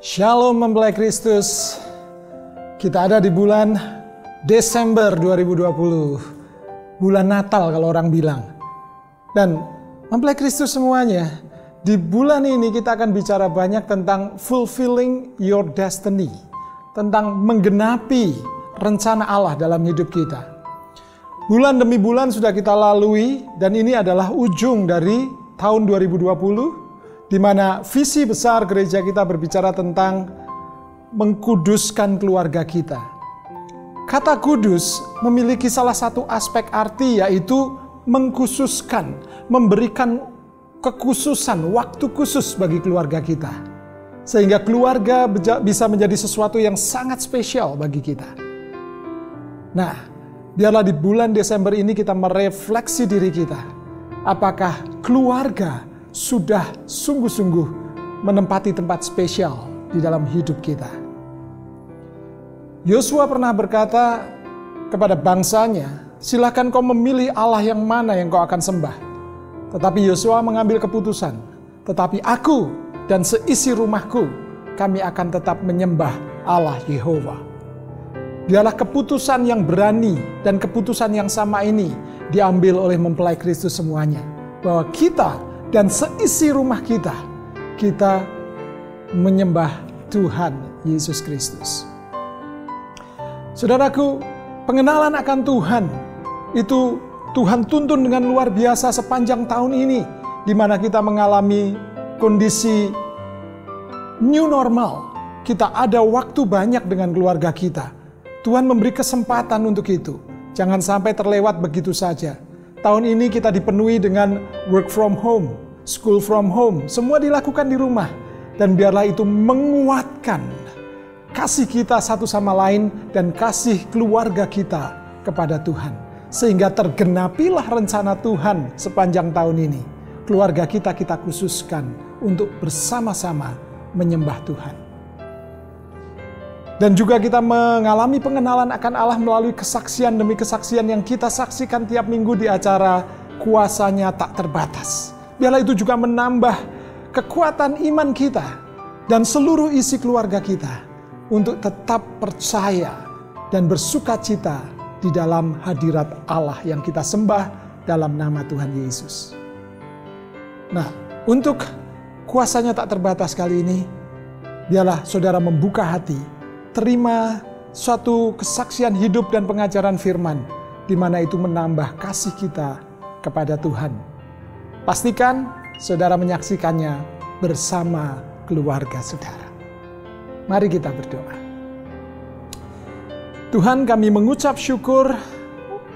Shalom mempelai Kristus. Kita ada di bulan Desember 2020. Bulan Natal kalau orang bilang. Dan mempelai Kristus semuanya, di bulan ini kita akan bicara banyak tentang fulfilling your destiny. Tentang menggenapi rencana Allah dalam hidup kita. Bulan demi bulan sudah kita lalui dan ini adalah ujung dari tahun 2020. Di mana visi besar gereja kita berbicara tentang mengkuduskan keluarga kita. Kata kudus memiliki salah satu aspek arti, yaitu mengkhususkan, memberikan kekhususan, waktu khusus bagi keluarga kita. Sehingga keluarga bisa menjadi sesuatu yang sangat spesial bagi kita. Nah, biarlah di bulan Desember ini kita merefleksi diri kita. Apakah keluarga sudah sungguh-sungguh menempati tempat spesial di dalam hidup kita. Yosua pernah berkata kepada bangsanya, silakan kau memilih Allah yang mana yang kau akan sembah. Tetapi Yosua mengambil keputusan, tetapi aku dan seisi rumahku, kami akan tetap menyembah Allah Yehova. Biarlah keputusan yang berani dan keputusan yang sama ini diambil oleh mempelai Kristus semuanya. Bahwa kita dan seisi rumah kita menyembah Tuhan Yesus Kristus. Saudaraku, pengenalan akan Tuhan itu Tuhan tuntun dengan luar biasa sepanjang tahun ini, di mana kita mengalami kondisi new normal. Kita ada waktu banyak dengan keluarga kita. Tuhan memberi kesempatan untuk itu. Jangan sampai terlewat begitu saja. Tahun ini kita dipenuhi dengan work from home, school from home, semua dilakukan di rumah. Dan biarlah itu menguatkan kasih kita satu sama lain dan kasih keluarga kita kepada Tuhan. Sehingga tergenapilah rencana Tuhan sepanjang tahun ini. Keluarga kita khususkan untuk bersama-sama menyembah Tuhan. Dan juga kita mengalami pengenalan akan Allah melalui kesaksian demi kesaksian yang kita saksikan tiap minggu di acara Kuasanya Tak Terbatas. Biarlah itu juga menambah kekuatan iman kita dan seluruh isi keluarga kita untuk tetap percaya dan bersukacita di dalam hadirat Allah yang kita sembah dalam nama Tuhan Yesus. Nah, untuk Kuasanya Tak Terbatas kali ini, biarlah saudara membuka hati, terima suatu kesaksian hidup dan pengajaran firman, di mana itu menambah kasih kita kepada Tuhan. Pastikan saudara menyaksikannya bersama keluarga saudara. Mari kita berdoa. Tuhan, kami mengucap syukur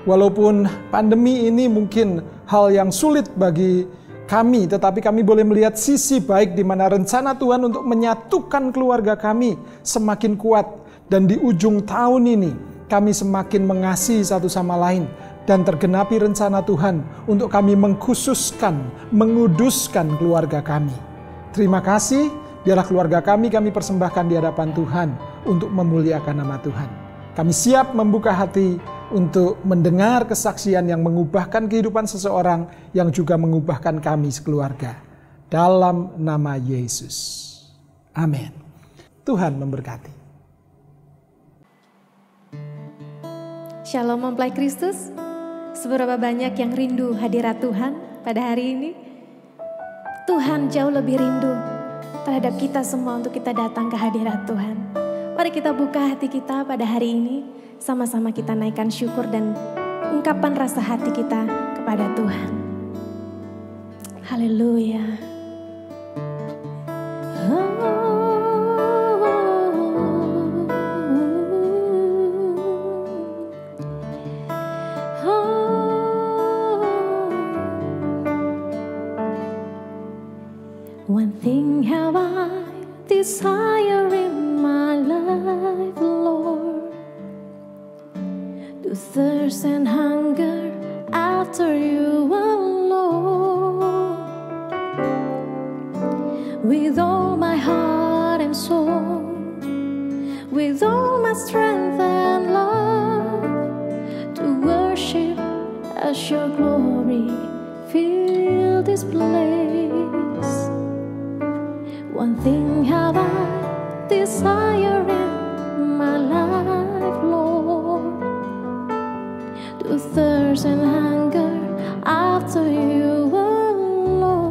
walaupun pandemi ini mungkin hal yang sulit bagi kami, tetapi kami boleh melihat sisi baik di mana rencana Tuhan untuk menyatukan keluarga kami semakin kuat. Dan di ujung tahun ini kami semakin mengasihi satu sama lain. Dan tergenapi rencana Tuhan untuk kami mengkhususkan, menguduskan keluarga kami. Terima kasih, biarlah keluarga kami persembahkan di hadapan Tuhan untuk memuliakan nama Tuhan. Kami siap membuka hati untuk mendengar kesaksian yang mengubahkan kehidupan seseorang, yang juga mengubahkan kami sekeluarga. Dalam nama Yesus. Amin. Tuhan memberkati. Shalom mempelai Kristus. Seberapa banyak yang rindu hadirat Tuhan pada hari ini? Tuhan jauh lebih rindu terhadap kita semua untuk kita datang ke hadirat Tuhan. Mari kita buka hati kita pada hari ini. Sama-sama kita naikkan syukur dan ungkapan rasa hati kita kepada Tuhan. Haleluya. One thing have I desire in my life, Lord, to thirst and hunger after you alone. With all my heart and soul, with all my strength and love, to worship as your glory fill this place. One thing have I desire in my life, Lord, to thirst and hunger after you alone.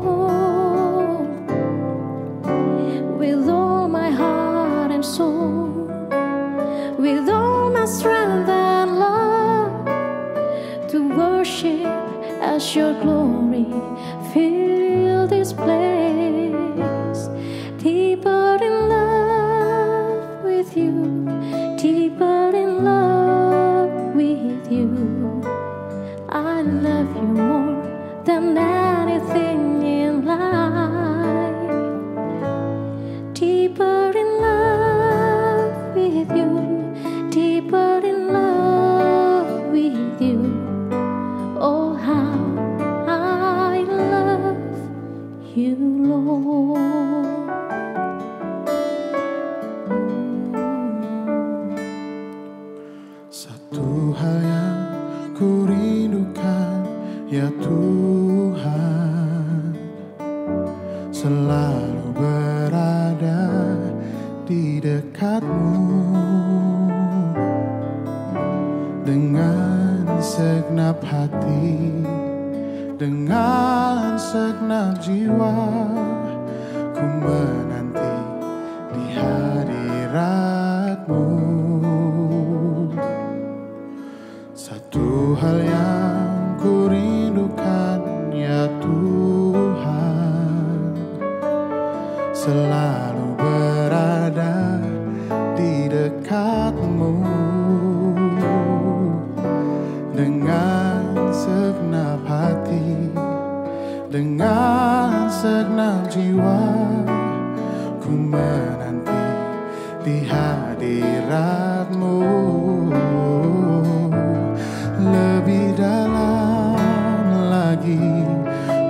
With all my heart and soul, with all my strength and love, to worship as your glory fill this place. Deeper in love with you, deeper in love with you. I love you more than anything in life. Deeper in love with you, deeper in love with you. Oh, how I love you, Lord. Satu hal yang ku rindukan, ya Tuhan, selalu berada di dekat-Mu. Dengan segenap hati, dengan segenap jiwa, ku menanti di hadirat-Mu. Satu hal yang ku rindukan, ya Tuhan, selalu berada di dekat-Mu. Dengan segenap hati, dengan segenap jiwa, ku menanti di hadirat-Mu. Lebih dalam lagi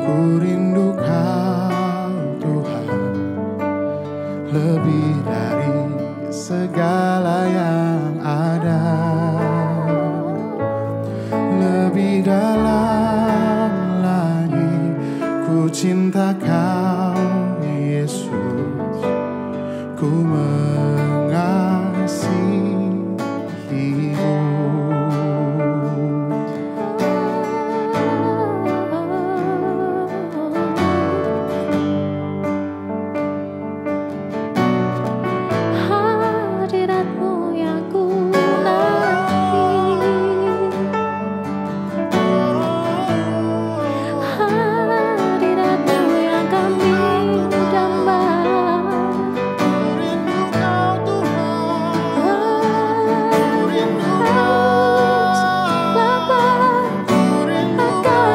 ku rindu Kau, Tuhan, lebih dari segala yang ada. Lebih dalam lagi ku cinta Kau, Yesus, ku mengasihi-Mu. Hadirat-Mu yang ku nanti, hadirat-Mu yang kami damba. Rindu Kau, Tuhan, rindu Haus lapar akan Engkau.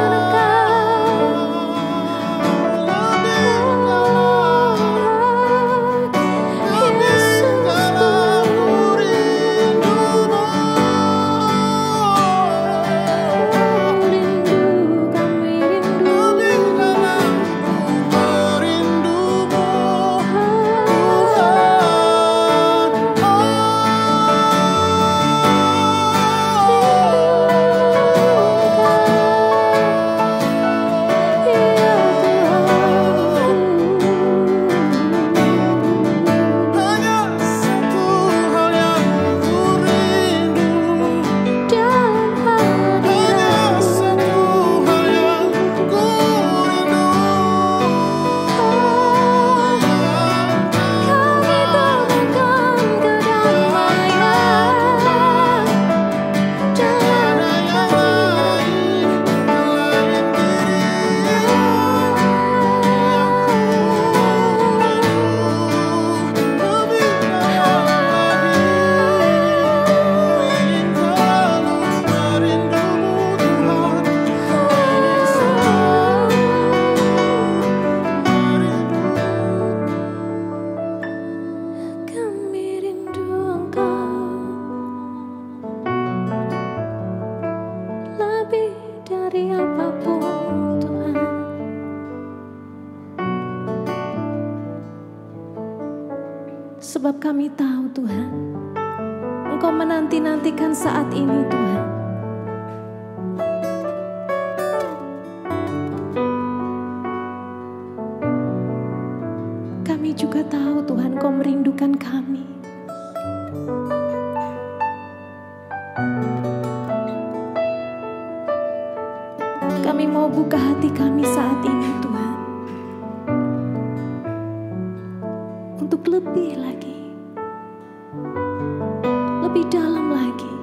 Sebab kami tahu Tuhan, Engkau menanti-nantikan saat ini Tuhan. Kami juga tahu Tuhan, Engkau merindukan mengingatkan kami. Kami mau buka hati kami saat ini, Tuhan, untuk lebih lagi, lebih dalam lagi,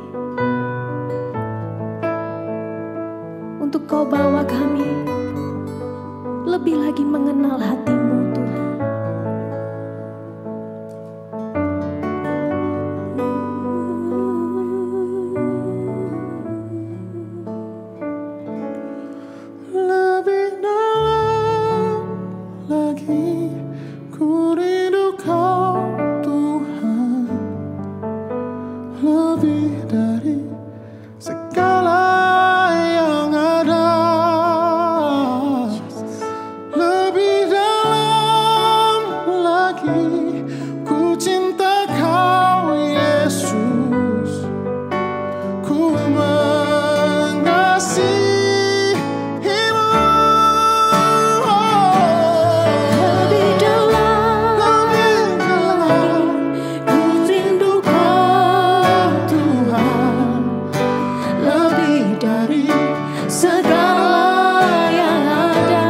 untuk Kau bawa kami lebih lagi mengenal hati-Mu, Tuhan. Lebih dalam lagi ku rindu Kau Tuhan, lebih dari segala yang ada, lebih dalam lagi ku cinta Kau Yesus, ku mengasihi. Lebih dalam lagi ku rindu Kau, Tuhan, lebih dari segala yang ada,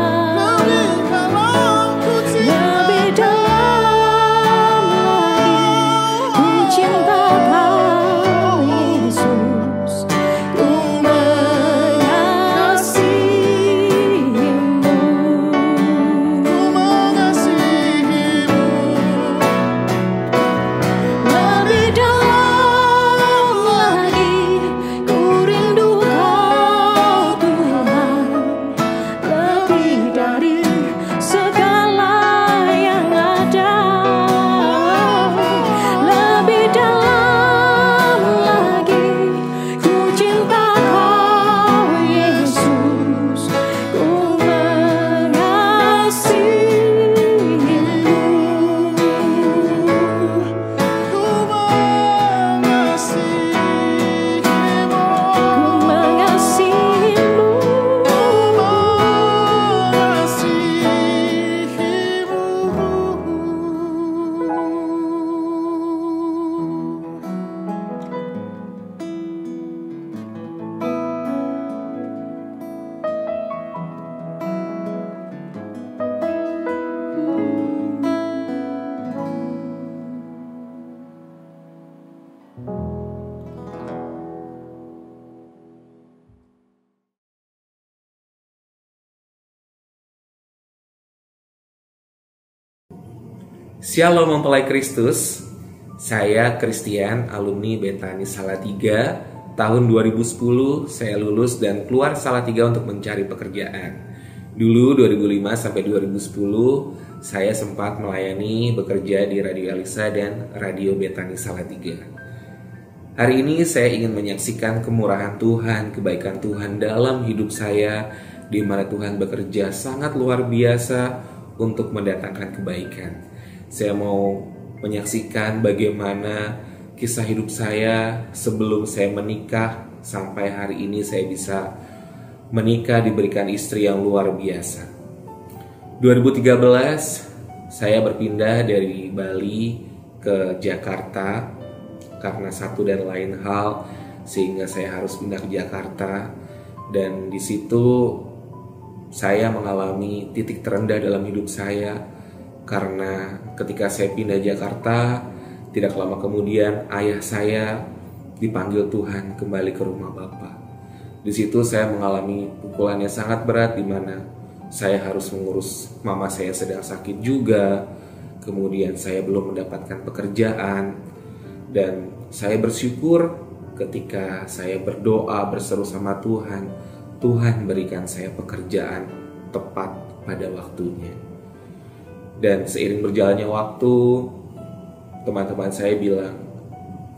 lebih dalam lagi ku cinta Kau Yesus, ku lebih dalam lagi ku rindu Kau, Tuhan, lebih dari segala yang ada, lebih dalam lagi ku cinta Kau Yesus, ku Shalom mempelai Kristus, saya Christian, alumni Bethany Salatiga. Tahun 2010 saya lulus dan keluar Salatiga untuk mencari pekerjaan. Dulu 2005 sampai 2010 saya sempat melayani bekerja di Radio Alisa dan Radio Bethany Salatiga. Hari ini saya ingin menyaksikan kemurahan Tuhan, kebaikan Tuhan dalam hidup saya, di mana Tuhan bekerja sangat luar biasa untuk mendatangkan kebaikan. Saya mau menyaksikan bagaimana kisah hidup saya sebelum saya menikah sampai hari ini saya bisa menikah, diberikan istri yang luar biasa. 2013 saya berpindah dari Bali ke Jakarta karena satu dan lain hal, sehingga saya harus pindah ke Jakarta. Dan di situ saya mengalami titik terendah dalam hidup saya, karena ketika saya pindah Jakarta, tidak lama kemudian ayah saya dipanggil Tuhan kembali ke rumah Bapa. Di situ saya mengalami pukulan yang sangat berat, di mana saya harus mengurus mama saya sedang sakit juga. Kemudian saya belum mendapatkan pekerjaan, dan saya bersyukur ketika saya berdoa berseru sama Tuhan, Tuhan berikan saya pekerjaan tepat pada waktunya. Dan seiring berjalannya waktu, teman-teman saya bilang,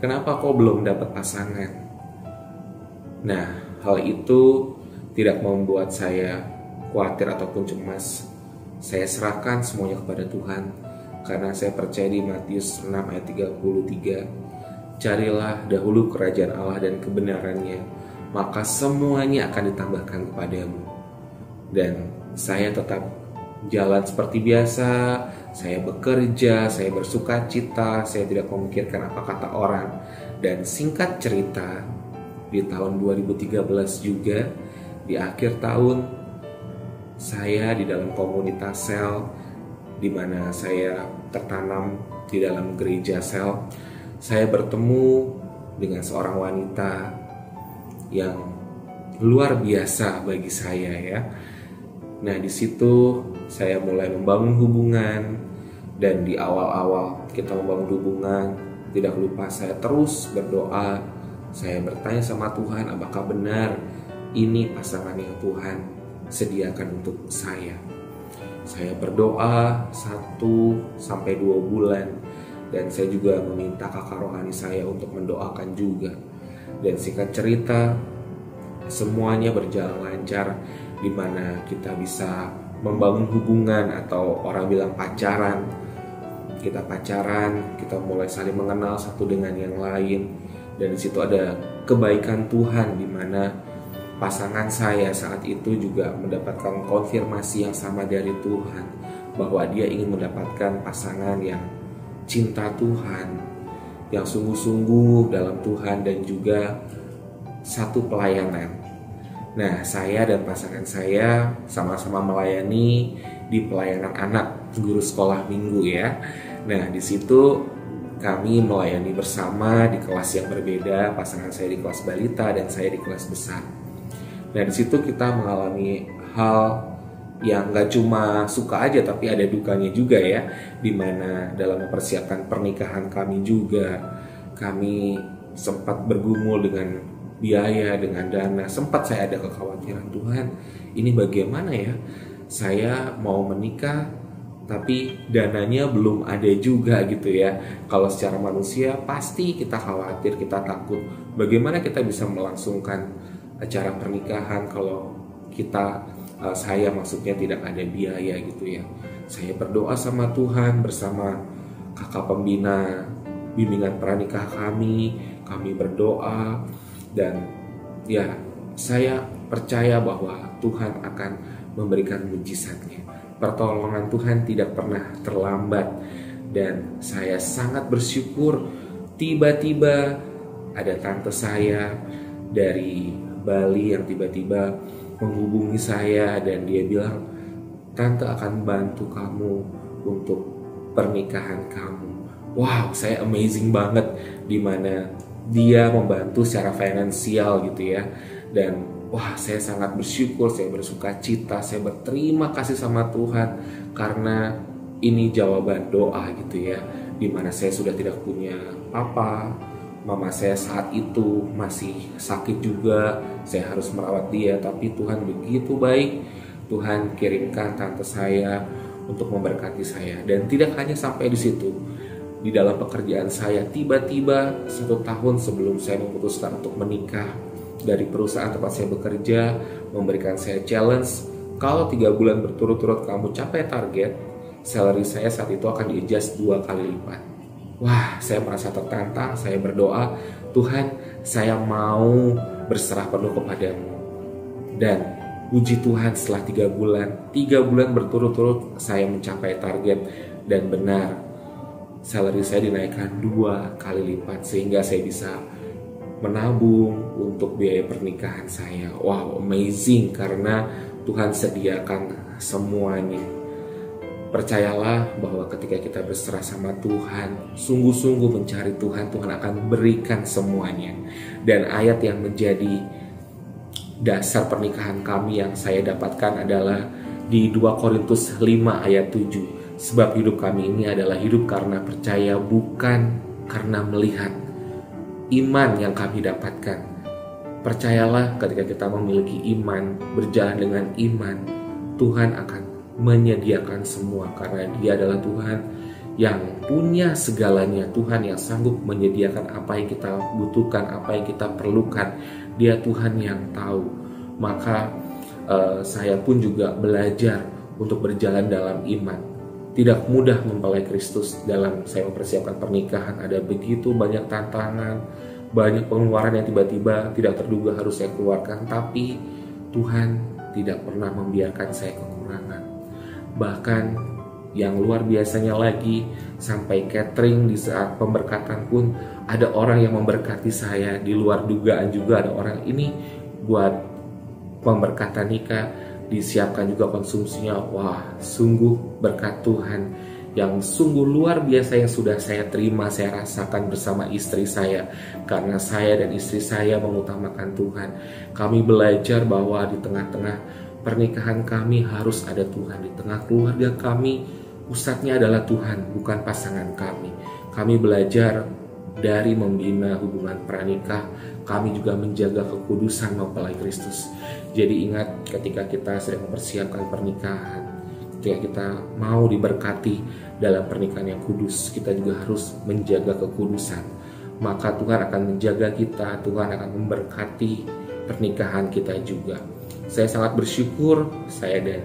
kenapa kau belum dapat pasangan? Nah, hal itu tidak membuat saya khawatir ataupun cemas. Saya serahkan semuanya kepada Tuhan, karena saya percaya di Matius 6 ayat 33, carilah dahulu kerajaan Allah dan kebenarannya, maka semuanya akan ditambahkan kepadamu. Dan saya tetap jalan seperti biasa, saya bekerja, saya bersuka cita, saya tidak memikirkan apa kata orang. Dan singkat cerita, di tahun 2013 juga, di akhir tahun, saya di dalam komunitas sel, di mana saya tertanam di dalam gereja sel, saya bertemu dengan seorang wanita yang luar biasa bagi saya ya. Nah, di situ saya mulai membangun hubungan, dan di awal-awal kita membangun hubungan, tidak lupa saya terus berdoa. Saya bertanya sama Tuhan, apakah benar ini pasangan yang Tuhan sediakan untuk saya. Saya berdoa 1-2 bulan, dan saya juga meminta kakak rohani saya untuk mendoakan juga. Dan singkat cerita, semuanya berjalan lancar, di mana kita bisa membangun hubungan, atau orang bilang pacaran. Kita pacaran, kita mulai saling mengenal satu dengan yang lain, dan di situ ada kebaikan Tuhan, di mana pasangan saya saat itu juga mendapatkan konfirmasi yang sama dari Tuhan, bahwa dia ingin mendapatkan pasangan yang cinta Tuhan, yang sungguh-sungguh dalam Tuhan, dan juga satu pelayanan. Nah, saya dan pasangan saya sama-sama melayani di pelayanan anak, guru sekolah minggu ya. Nah, di situ kami melayani bersama di kelas yang berbeda. Pasangan saya di kelas balita dan saya di kelas besar. Nah, di situ kita mengalami hal yang gak cuma suka aja, tapi ada dukanya juga ya. Dimana dalam mempersiapkan pernikahan kami juga, kami sempat bergumul dengan biaya, dengan dana. Sempat saya ada kekhawatiran, Tuhan, ini bagaimana ya? Saya mau menikah, tapi dananya belum ada juga gitu ya. Kalau secara manusia pasti kita khawatir, kita takut. Bagaimana kita bisa melangsungkan acara pernikahan kalau saya maksudnya tidak ada biaya gitu ya. Saya berdoa sama Tuhan bersama kakak pembina bimbingan pranikah kami berdoa. Dan ya, saya percaya bahwa Tuhan akan memberikan mujizatnya. Pertolongan Tuhan tidak pernah terlambat, dan saya sangat bersyukur. Tiba-tiba ada tante saya dari Bali yang tiba-tiba menghubungi saya, dan dia bilang, tante akan bantu kamu untuk pernikahan kamu. Wow, saya amazing banget, dimana dia membantu secara finansial gitu ya. Dan wah, saya sangat bersyukur, saya bersuka cita, saya berterima kasih sama Tuhan, karena ini jawaban doa gitu ya. Dimana saya sudah tidak punya papa, mama saya saat itu masih sakit juga, saya harus merawat dia. Tapi Tuhan begitu baik, Tuhan kirimkan tante saya untuk memberkati saya. Dan tidak hanya sampai di situ, di dalam pekerjaan saya, tiba-tiba 1 tahun sebelum saya memutuskan untuk menikah, dari perusahaan tempat saya bekerja memberikan saya challenge, kalau 3 bulan berturut-turut kamu capai target, salary saya saat itu akan di-adjust 2 kali lipat. Wah, saya merasa tertantang. Saya berdoa, Tuhan, saya mau berserah penuh kepadamu. Dan puji Tuhan, setelah 3 bulan berturut-turut saya mencapai target, dan benar, salary saya dinaikkan 2 kali lipat, sehingga saya bisa menabung untuk biaya pernikahan saya. Wow, amazing, karena Tuhan sediakan semuanya. Percayalah bahwa ketika kita berserah sama Tuhan, sungguh-sungguh mencari Tuhan, Tuhan akan berikan semuanya. Dan ayat yang menjadi dasar pernikahan kami yang saya dapatkan adalah di 2 Korintus 5 ayat 7. Sebab hidup kami ini adalah hidup karena percaya, bukan karena melihat. Iman yang kami dapatkan. Percayalah, ketika kita memiliki iman, berjalan dengan iman, Tuhan akan menyediakan semua, karena Dia adalah Tuhan yang punya segalanya. Tuhan yang sanggup menyediakan apa yang kita butuhkan, apa yang kita perlukan. Dia Tuhan yang tahu. Maka saya pun juga belajar untuk berjalan dalam iman. Tidak mudah mempelai Kristus dalam saya mempersiapkan pernikahan. Ada begitu banyak tantangan, banyak pengeluaran yang tiba-tiba tidak terduga harus saya keluarkan. Tapi Tuhan tidak pernah membiarkan saya kekurangan. Bahkan yang luar biasanya lagi, sampai catering di saat pemberkatan pun ada orang yang memberkati saya. Di luar dugaan juga ada orang ini buat pemberkatan nikah, disiapkan juga konsumsinya. Wah, sungguh berkat Tuhan yang sungguh luar biasa yang sudah saya terima, saya rasakan bersama istri saya. Karena saya dan istri saya mengutamakan Tuhan. Kami belajar bahwa di tengah-tengah pernikahan kami harus ada Tuhan. Di tengah keluarga kami, pusatnya adalah Tuhan, bukan pasangan kami. Kami belajar dari membina hubungan pranikah, kami juga menjaga kekudusan mempelai Kristus. Jadi ingat, ketika kita sedang mempersiapkan pernikahan, ketika kita mau diberkati dalam pernikahan yang kudus, kita juga harus menjaga kekudusan. Maka Tuhan akan menjaga kita, Tuhan akan memberkati pernikahan kita juga. Saya sangat bersyukur, saya dan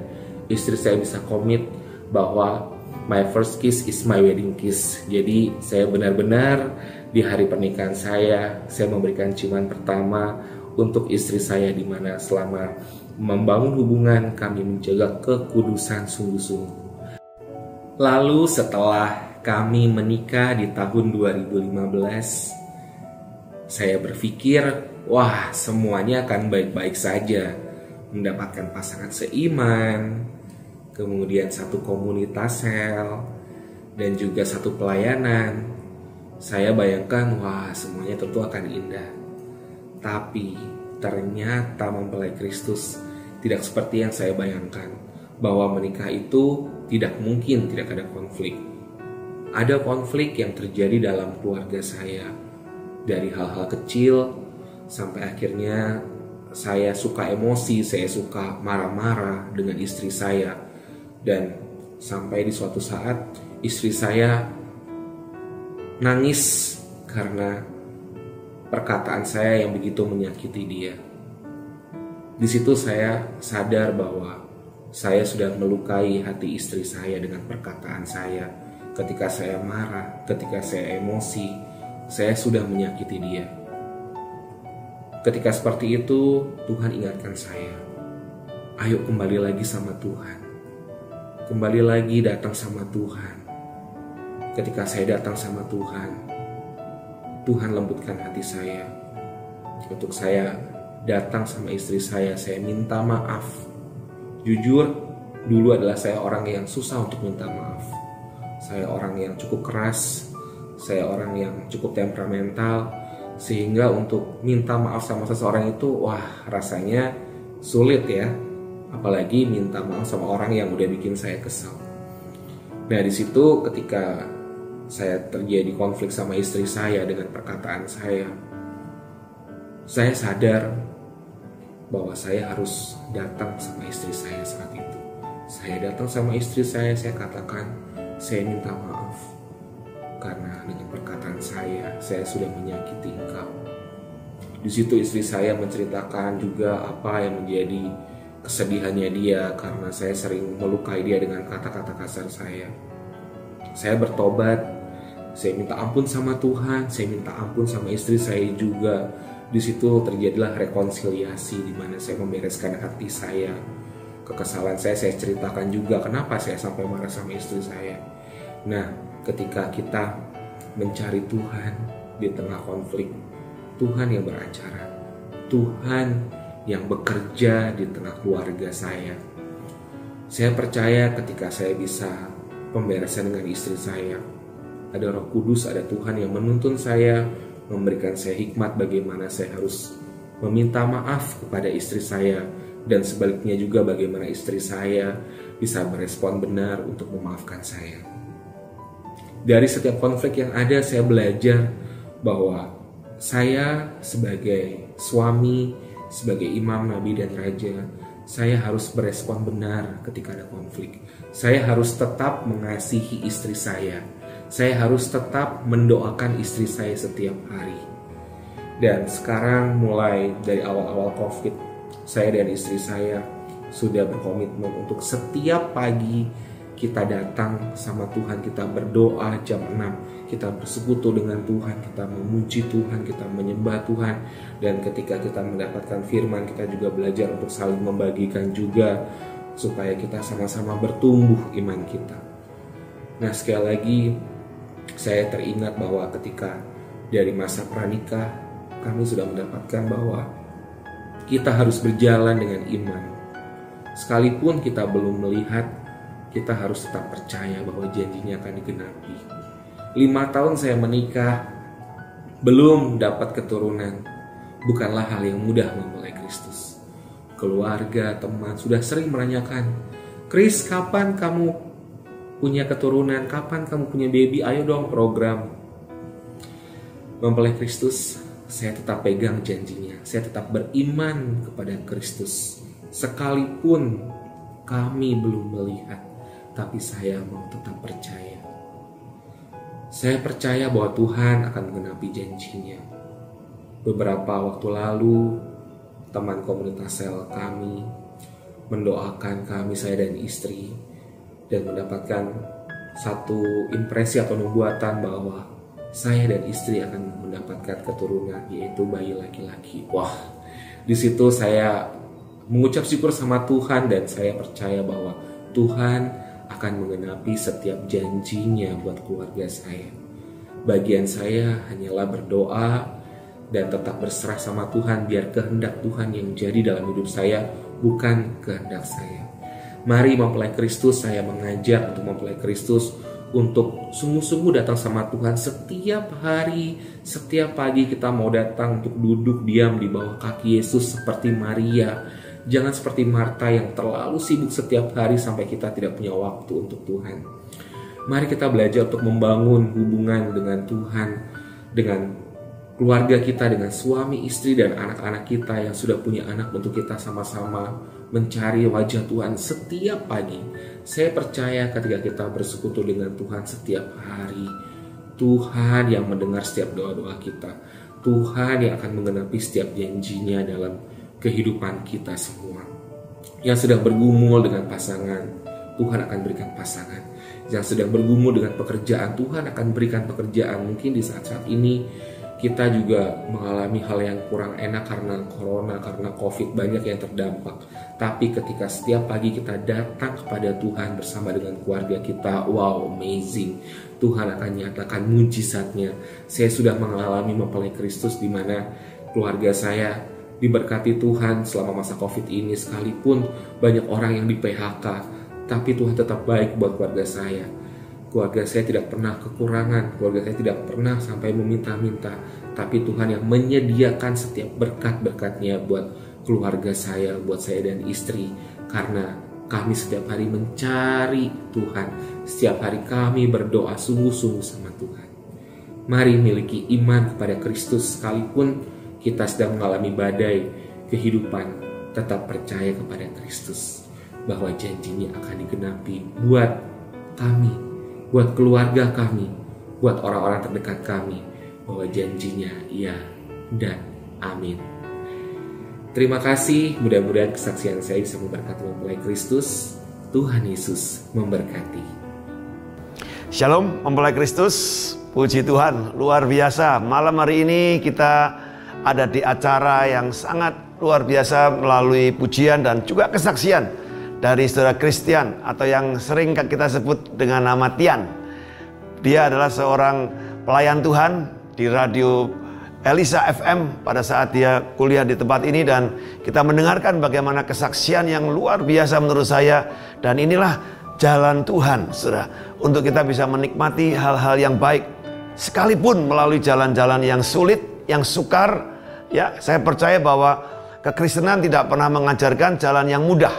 istri saya bisa komit bahwa my first kiss is my wedding kiss. Jadi saya benar-benar di hari pernikahan saya memberikan ciuman pertama untuk istri saya, di mana selama membangun hubungan kami menjaga kekudusan sungguh-sungguh. Lalu setelah kami menikah di tahun 2015, saya berpikir, wah, semuanya akan baik-baik saja. Mendapatkan pasangan seiman, kemudian satu komunitas sel, dan juga satu pelayanan. Saya bayangkan, wah, semuanya tentu akan indah. Tapi ternyata mempelai Kristus tidak seperti yang saya bayangkan, bahwa menikah itu tidak mungkin tidak ada konflik. Ada konflik yang terjadi dalam keluarga saya, dari hal-hal kecil sampai akhirnya saya suka emosi, saya suka marah-marah dengan istri saya. Dan sampai di suatu saat istri saya nangis karena perkataan saya yang begitu menyakiti dia. Di situ saya sadar bahwa saya sudah melukai hati istri saya dengan perkataan saya. Ketika saya marah, ketika saya emosi, saya sudah menyakiti dia. Ketika seperti itu, Tuhan ingatkan saya, ayo kembali lagi sama Tuhan. Kembali lagi datang sama Tuhan. Ketika saya datang sama Tuhan, Tuhan lembutkan hati saya. Untuk saya datang sama istri saya minta maaf. Jujur, dulu adalah saya orang yang susah untuk minta maaf. Saya orang yang cukup keras, saya orang yang cukup temperamental, sehingga untuk minta maaf sama seseorang itu, wah, rasanya sulit ya. Apalagi minta maaf sama orang yang udah bikin saya kesal. Nah, di situ ketika saya terjadi konflik sama istri saya dengan perkataan saya sadar bahwa saya harus datang sama istri saya saat itu. Saya datang sama istri saya katakan, saya minta maaf karena dengan perkataan saya sudah menyakiti engkau. Di situ istri saya menceritakan juga apa yang menjadi kesedihannya dia karena saya sering melukai dia dengan kata-kata kasar saya. Saya bertobat, saya minta ampun sama Tuhan, saya minta ampun sama istri saya juga. Di situ terjadilah rekonsiliasi di mana saya membereskan hati saya. Kekesalan saya ceritakan juga kenapa saya sampai marah sama istri saya. Nah, ketika kita mencari Tuhan di tengah konflik, Tuhan yang beracara, Tuhan yang bekerja di tengah keluarga saya. Saya percaya ketika saya bisa pemberesan dengan istri saya, ada Roh Kudus, ada Tuhan yang menuntun saya, memberikan saya hikmat bagaimana saya harus meminta maaf kepada istri saya, dan sebaliknya juga bagaimana istri saya bisa merespon benar untuk memaafkan saya. Dari setiap konflik yang ada, saya belajar bahwa saya sebagai suami, sebagai imam, nabi, dan raja, saya harus berespon benar ketika ada konflik. Saya harus tetap mengasihi istri saya. Saya harus tetap mendoakan istri saya setiap hari. Dan sekarang mulai dari awal-awal COVID, saya dan istri saya sudah berkomitmen untuk setiap pagi kita datang sama Tuhan, kita berdoa jam 6, kita bersekutu dengan Tuhan, kita memuji Tuhan, kita menyembah Tuhan. Dan ketika kita mendapatkan firman, kita juga belajar untuk saling membagikan juga supaya kita sama-sama bertumbuh iman kita. Nah, sekali lagi saya teringat bahwa ketika dari masa pranikah kami sudah mendapatkan bahwa kita harus berjalan dengan iman. Sekalipun kita belum melihat, kita harus tetap percaya bahwa janjinya akan digenapi. 5 tahun saya menikah, belum dapat keturunan. Bukanlah hal yang mudah mempelai Kristus. Keluarga, teman sudah sering menanyakan, "Kris, kapan kamu punya keturunan? Kapan kamu punya baby? Ayo dong program." Mempelai Kristus, saya tetap pegang janjinya. Saya tetap beriman kepada Kristus. Sekalipun kami belum melihat, tapi saya mau tetap percaya. Saya percaya bahwa Tuhan akan menggenapi janjinya. Beberapa waktu lalu, teman komunitas sel kami mendoakan kami, saya dan istri, dan mendapatkan satu impresi atau nubuatan bahwa saya dan istri akan mendapatkan keturunan, yaitu bayi laki-laki. Wah, di situ saya mengucap syukur sama Tuhan, dan saya percaya bahwa Tuhan akan menggenapi setiap janjinya buat keluarga saya. Bagian saya hanyalah berdoa dan tetap berserah sama Tuhan, biar kehendak Tuhan yang jadi dalam hidup saya, bukan kehendak saya. Mari mempelai Kristus, saya mengajak untuk mempelai Kristus untuk sungguh-sungguh datang sama Tuhan setiap hari, setiap pagi kita mau datang untuk duduk diam di bawah kaki Yesus seperti Maria. Jangan seperti Marta yang terlalu sibuk setiap hari sampai kita tidak punya waktu untuk Tuhan. Mari kita belajar untuk membangun hubungan dengan Tuhan, dengan keluarga kita, dengan suami, istri, dan anak-anak kita yang sudah punya anak, untuk kita sama-sama mencari wajah Tuhan setiap pagi. Saya percaya ketika kita bersekutu dengan Tuhan setiap hari, Tuhan yang mendengar setiap doa-doa kita, Tuhan yang akan menggenapi setiap janjinya dalam kehidupan kita semua. Yang sedang bergumul dengan pasangan, Tuhan akan berikan pasangan. Yang sedang bergumul dengan pekerjaan, Tuhan akan berikan pekerjaan. Mungkin di saat-saat ini kita juga mengalami hal yang kurang enak karena corona, karena COVID, banyak yang terdampak. Tapi ketika setiap pagi kita datang kepada Tuhan bersama dengan keluarga kita, wow, amazing. Tuhan akan nyatakan mujizatnya. Saya sudah mengalami mempelai Kristus di mana keluarga saya diberkati Tuhan selama masa COVID ini. Sekalipun banyak orang yang di PHK, tapi Tuhan tetap baik buat keluarga saya. Keluarga saya tidak pernah kekurangan, keluarga saya tidak pernah sampai meminta-minta, tapi Tuhan yang menyediakan setiap berkat-berkatnya buat keluarga saya, buat saya dan istri. Karena kami setiap hari mencari Tuhan, setiap hari kami berdoa sungguh-sungguh sama Tuhan. Mari miliki iman kepada Kristus, sekalipun kita sedang mengalami badai kehidupan, tetap percaya kepada Kristus bahwa janjinya akan digenapi buat kami, buat keluarga kami, buat orang-orang terdekat kami, bahwa janjinya ya dan amin. Terima kasih, mudah-mudahan kesaksian saya bisa memberkati mempelai Kristus. Tuhan Yesus memberkati. Shalom mempelai Kristus, puji Tuhan, luar biasa. Malam hari ini kita ada di acara yang sangat luar biasa melalui pujian dan juga kesaksian dari saudara Christian, atau yang sering kita sebut dengan nama Tian. Dia adalah seorang pelayan Tuhan di radio Elisa FM pada saat dia kuliah di tempat ini, dan kita mendengarkan bagaimana kesaksian yang luar biasa menurut saya. Dan inilah jalan Tuhan, saudara, untuk kita bisa menikmati hal-hal yang baik sekalipun melalui jalan-jalan yang sulit, yang sukar. Ya, saya percaya bahwa kekristenan tidak pernah mengajarkan jalan yang mudah,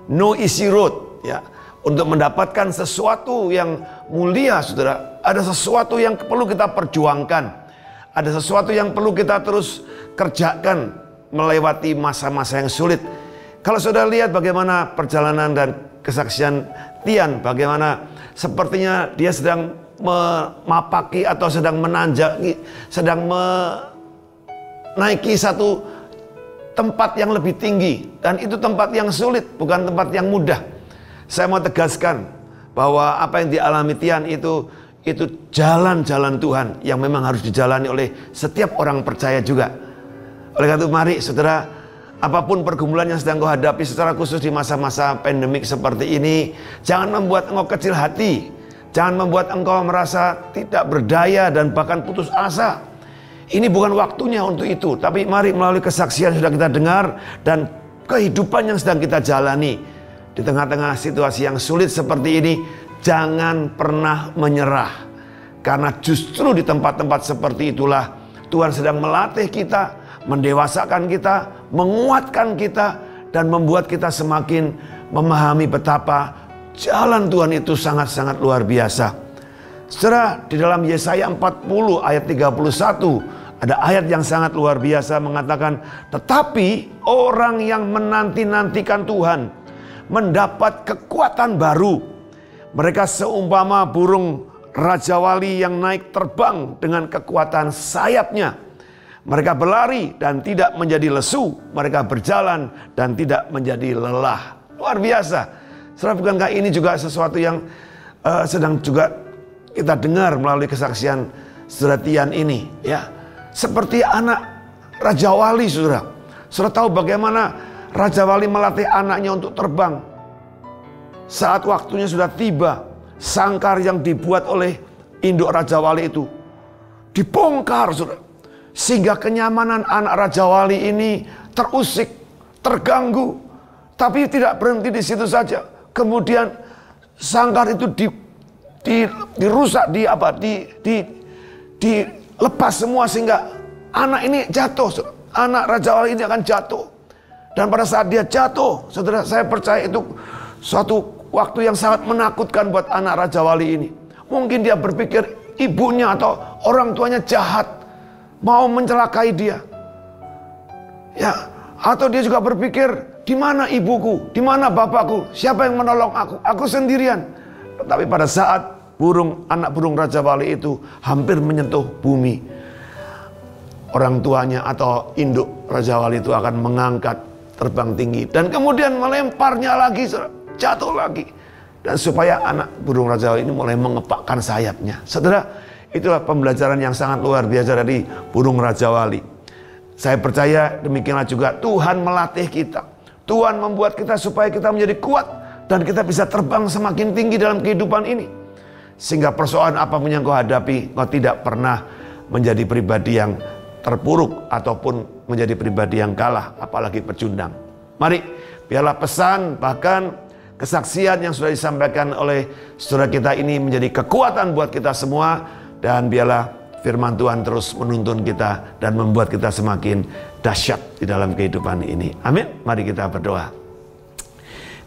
no easy road. Ya, untuk mendapatkan sesuatu yang mulia, saudara, ada sesuatu yang perlu kita perjuangkan, ada sesuatu yang perlu kita terus kerjakan melewati masa-masa yang sulit. Kalau saudara lihat bagaimana perjalanan dan kesaksian Tian, bagaimana sepertinya dia sedang memapaki atau sedang menanjaki, sedang naiki satu tempat yang lebih tinggi, dan itu tempat yang sulit, bukan tempat yang mudah. Saya mau tegaskan bahwa apa yang dialami Tian itu jalan-jalan Tuhan yang memang harus dijalani oleh setiap orang percaya juga. Oleh karena itu mari saudara, Apapun pergumulan yang sedang kau hadapi secara khusus di masa-masa pandemik seperti ini, jangan membuat engkau kecil hati. Jangan membuat engkau merasa tidak berdaya dan bahkan putus asa. Ini bukan waktunya untuk itu. Tapi mari melalui kesaksian sudah kita dengar dan kehidupan yang sedang kita jalani di tengah-tengah situasi yang sulit seperti ini, jangan pernah menyerah. Karena justru di tempat-tempat seperti itulah Tuhan sedang melatih kita, mendewasakan kita, menguatkan kita, dan membuat kita semakin memahami betapa jalan Tuhan itu sangat-sangat luar biasa. Saudara, di dalam Yesaya 40 ayat 31 ada ayat yang sangat luar biasa mengatakan, tetapi orang yang menanti-nantikan Tuhan mendapat kekuatan baru. Mereka seumpama burung rajawali yang naik terbang dengan kekuatan sayapnya. Mereka berlari dan tidak menjadi lesu. Mereka berjalan dan tidak menjadi lelah. Luar biasa. Saudara, bukankah ini juga sesuatu yang sedang juga kita dengar melalui kesaksian Saudara Tian ini, ya? Seperti anak Raja Wali, saudara. Saudara tahu bagaimana Raja Wali melatih anaknya untuk terbang. Saat waktunya sudah tiba, sangkar yang dibuat oleh induk Raja Wali itu dibongkar, saudara. Sehingga kenyamanan anak Raja Wali ini terusik, terganggu. Tapi tidak berhenti di situ saja. Kemudian sangkar itu dirusak, dilepas semua sehingga anak ini jatuh. Anak Raja Wali ini akan jatuh. Dan pada saat dia jatuh, saudara, saya percaya itu suatu waktu yang sangat menakutkan buat anak Raja Wali ini. Mungkin dia berpikir ibunya atau orang tuanya jahat, mau mencelakai dia. Ya, atau dia juga berpikir, di mana ibuku? Di mana bapakku? Siapa yang menolong aku? Aku sendirian. Tetapi pada saat anak burung Raja Wali itu hampir menyentuh bumi, orang tuanya atau induk Raja Wali itu akan mengangkat terbang tinggi dan kemudian melemparnya lagi, jatuh lagi. Dan supaya anak burung Raja Wali ini mulai mengepakkan sayapnya. Saudara, itulah pembelajaran yang sangat luar biasa dari burung Raja Wali. Saya percaya demikianlah juga Tuhan melatih kita. Tuhan membuat kita supaya kita menjadi kuat dan kita bisa terbang semakin tinggi dalam kehidupan ini. Sehingga persoalan apapun yang kau hadapi, kau tidak pernah menjadi pribadi yang terpuruk ataupun menjadi pribadi yang kalah, apalagi pecundang. Mari, biarlah pesan bahkan kesaksian yang sudah disampaikan oleh saudara kita ini menjadi kekuatan buat kita semua. Dan biarlah firman Tuhan terus menuntun kita dan membuat kita semakin dahsyat di dalam kehidupan ini. Amin. Mari kita berdoa.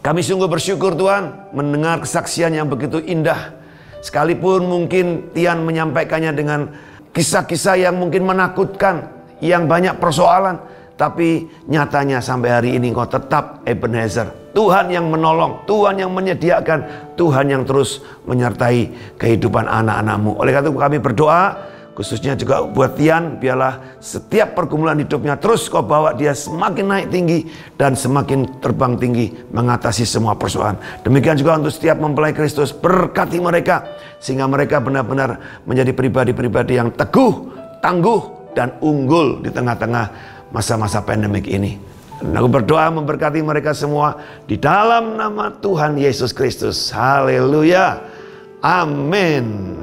Kami sungguh bersyukur Tuhan mendengar kesaksian yang begitu indah. Sekalipun mungkin Tian menyampaikannya dengan kisah-kisah yang mungkin menakutkan, yang banyak persoalan, tapi nyatanya sampai hari ini kau tetap Ebenezer. Tuhan yang menolong, Tuhan yang menyediakan, Tuhan yang terus menyertai kehidupan anak-anakmu. Oleh karena itu kami berdoa, khususnya juga buat Tian, biarlah setiap pergumulan hidupnya terus kau bawa dia semakin naik tinggi dan semakin terbang tinggi mengatasi semua persoalan. Demikian juga untuk setiap mempelai Kristus, berkati mereka sehingga mereka benar-benar menjadi pribadi-pribadi yang teguh, tangguh, dan unggul di tengah-tengah masa-masa pandemik ini. Dan aku berdoa memberkati mereka semua di dalam nama Tuhan Yesus Kristus. Haleluya. Amin.